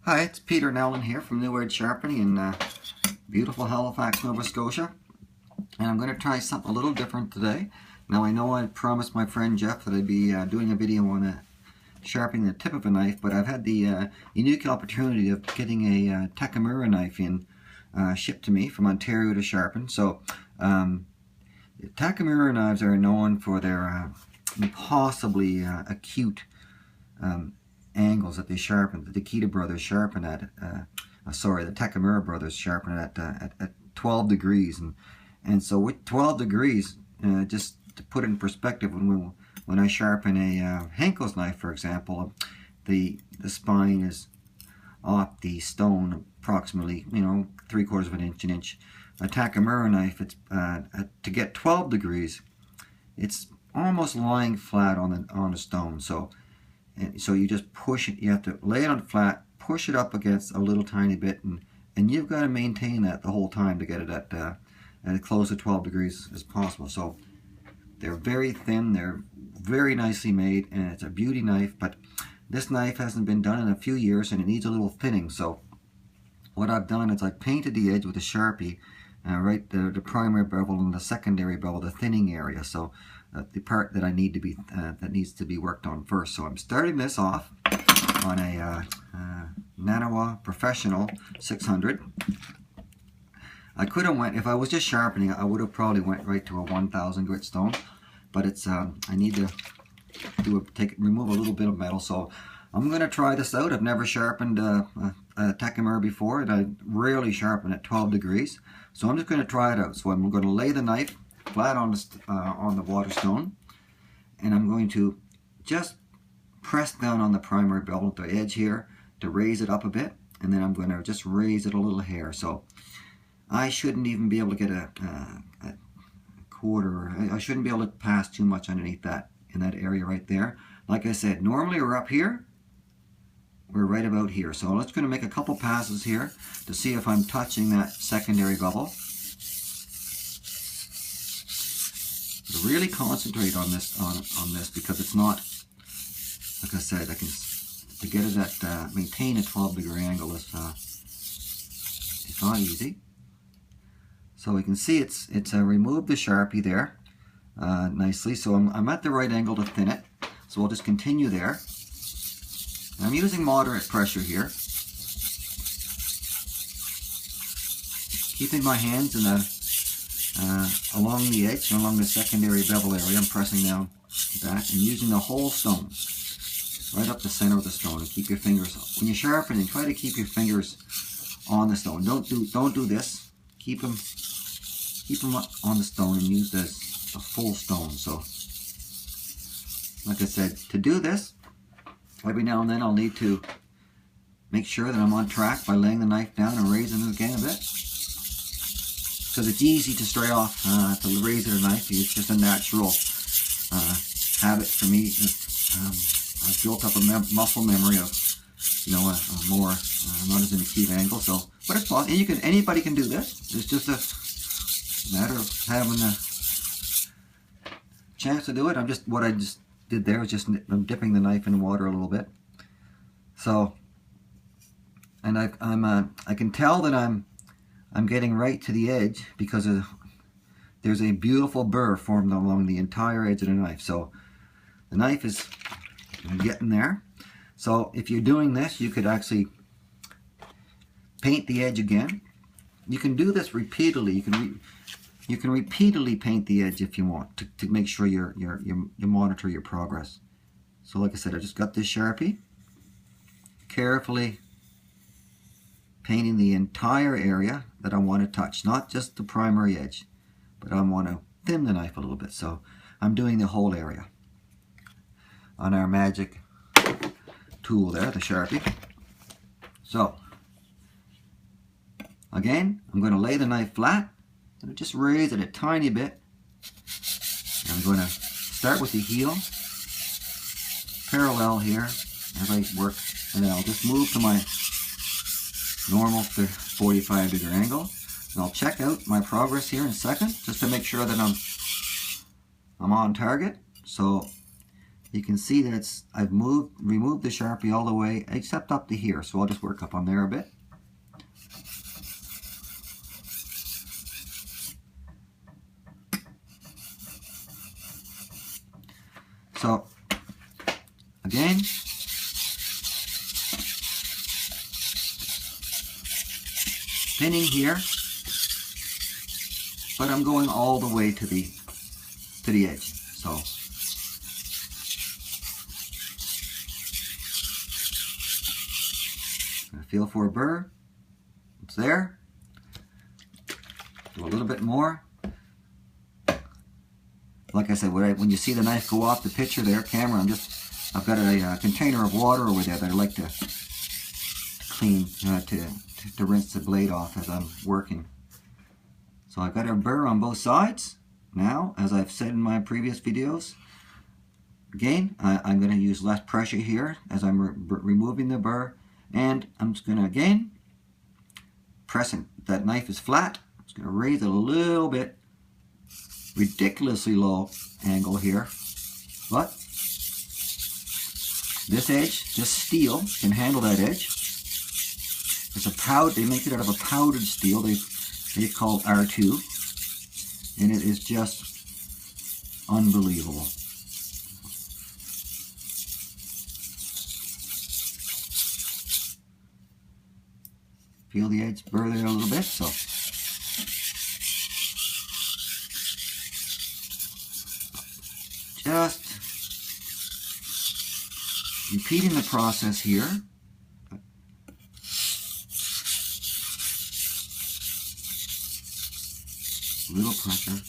Hi, it's Peter Nowlin here from New Edge Sharpening in beautiful Halifax, Nova Scotia. And I'm going to try something a little different today. Now I know I promised my friend Jeff that I'd be doing a video on sharpening the tip of a knife, but I've had the unique opportunity of getting a Takamura knife shipped to me from Ontario to sharpen. So Takamura knives are known for their impossibly acute angles that they sharpen. The Takeda brothers sharpen at, the Takamura brothers sharpen at 12 degrees, and so with 12 degrees, just to put it in perspective, when I sharpen a Henckels knife, for example, the spine is off the stone approximately, 3/4 of an inch, an inch. A Takamura knife, it's to get 12 degrees, it's almost lying flat on the stone. So you just push it, you have to lay it on flat, push it up against a little tiny bit, and you've got to maintain that the whole time to get it at as close to 12 degrees as possible. So they're very thin, they're very nicely made, and it's a beauty knife, but this knife hasn't been done in a few years and it needs a little thinning. So what I've done is I painted the edge with a Sharpie, right the primary bevel and the secondary bevel, the thinning area. So the part that I need to be that needs to be worked on first. So I'm starting this off on a Nanawa Professional 600. I could have went, if I was just sharpening, I would have probably went right to a 1000 grit stone, but it's I need to remove a little bit of metal. So I'm going to try this out. I've never sharpened a Takamura before, and I rarely sharpen at 12 degrees. So I'm just going to try it out. So I'm going to lay the knife flat on the water stone, and I'm going to just press down on the primary bevel at the edge here to raise it up a bit, and then I'm going to just raise it a little hair. So I shouldn't even be able to get a quarter. I shouldn't be able to pass too much underneath that, in that area right there. Like I said, normally we're up here. We're right about here. So let's going to make a couple passes here to see if I'm touching that secondary bevel. Really concentrate on this because it's not, like I said, to get it at maintain a 12-degree angle is it's not easy. So we can see it's removed the Sharpie there nicely. So I'm at the right angle to thin it. So we'll just continue there. And I'm using moderate pressure here, keeping my hands in the along the edge, along the secondary bevel area. I'm pressing down that and using the whole stone right up the center of the stone, and keep your fingers, when you're sharpening, try to keep your fingers on the stone. Don't do this. Keep them on the stone and use the full stone. So like I said, to do this, every now and then I'll need to make sure that I'm on track by laying the knife down and raising it again a bit, because it's easy to stray off to raise a knife. It's just a natural habit for me. I've built up a muscle memory of, a more not as an acute angle. So, but it's possible. Anybody can do this. It's just a matter of having a chance to do it. What I just did there was just I'm dipping the knife in water a little bit. So, and I can tell that I'm getting right to the edge because there's a beautiful burr formed along the entire edge of the knife. So the knife is getting there. So if you're doing this, you could actually paint the edge again. You can do this repeatedly. You can repeatedly paint the edge if you want to make sure you monitor your progress. So like I said, I just got this Sharpie, carefully painting the entire area that I want to touch, not just the primary edge, but I want to thin the knife a little bit. So I'm doing the whole area on our magic tool there, the Sharpie. So again, I'm going to lay the knife flat and just raise it a tiny bit. I'm going to start with the heel parallel here as I work, and then I'll just move to my normal 45-degree angle, and I'll check out my progress here in a second just to make sure that I'm on target. So you can see that I've removed the Sharpie all the way except up to here, so I'll just work up on there a bit. So again, pinning here, but I'm going all the way to the edge. So feel for a burr. It's there. Do a little bit more. Like I said, when you see the knife go off the picture there, camera, I've got a container of water over there that I like to clean, to rinse the blade off as I'm working. So I've got a burr on both sides. Now, as I've said in my previous videos, again, I'm going to use less pressure here as I'm removing the burr. And I'm just going to, again, pressing. That knife is flat. I'm just going to raise it a little bit. Ridiculously low angle here. But this edge, just steel, can handle that edge. It's a powder. They make it out of a powdered steel. They call it R2. And it is just unbelievable. Feel the edge burr there a little bit, so just repeating the process here. Little pressure.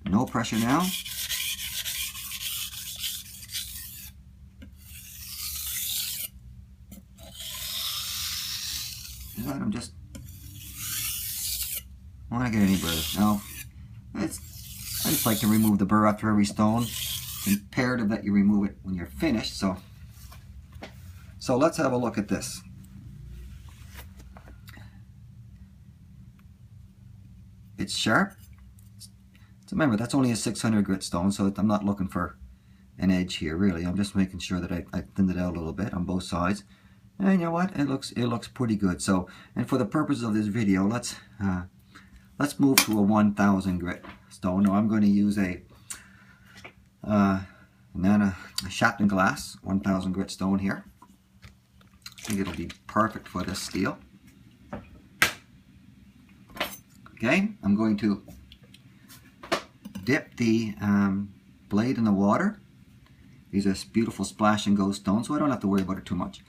No pressure now. I'm just, I want to get any burrs. Now, I just like to remove the burr after every stone. It's imperative that you remove it when you're finished. So let's have a look at this. It's sharp. So remember, that's only a 600 grit stone, so I'm not looking for an edge here really. I'm just making sure that I thinned it out a little bit on both sides. And you know what? It looks pretty good. So, and for the purposes of this video, let's move to a 1000 grit stone. Now I'm going to use a Shapton glass 1000 grit stone here. I think it'll be perfect for this steel. Okay, I'm going to dip the blade in the water. These are beautiful splash and go stones, so I don't have to worry about it too much.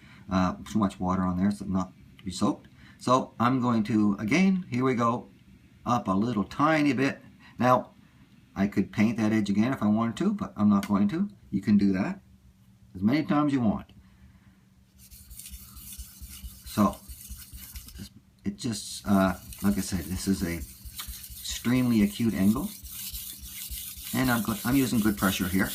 Too much water on there, so not to be soaked. So I'm going to, again, here we go, up a little tiny bit. Now, I could paint that edge again if I wanted to, but I'm not going to. You can do that as many times you want. So, it just, like I said, this is a extremely acute angle. And I'm using good pressure here.